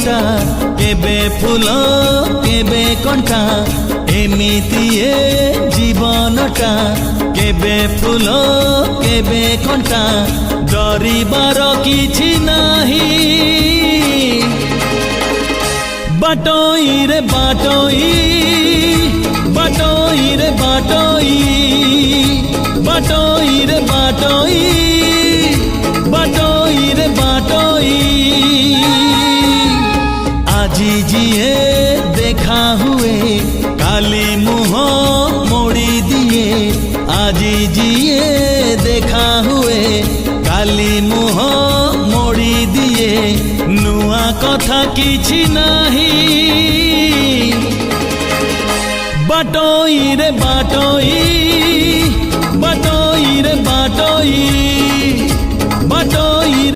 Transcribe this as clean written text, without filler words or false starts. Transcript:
कटा केबे फूल केबे कंटा एमिति ए जीवनटा केबे फूल केबे कंटा डरिबार किछि नाही बाटोई रे बाटोई बाटोई रे बाटोई बाटोई रे बाटोई बाटोई रे बाटोई आजी जिए देखा हुए काली मुह मोड़ी दिए आजी जिए देखा हुए काली मुह मोड़ी दिए नुआ कथा किछि नाही बाटोई रे बाटोई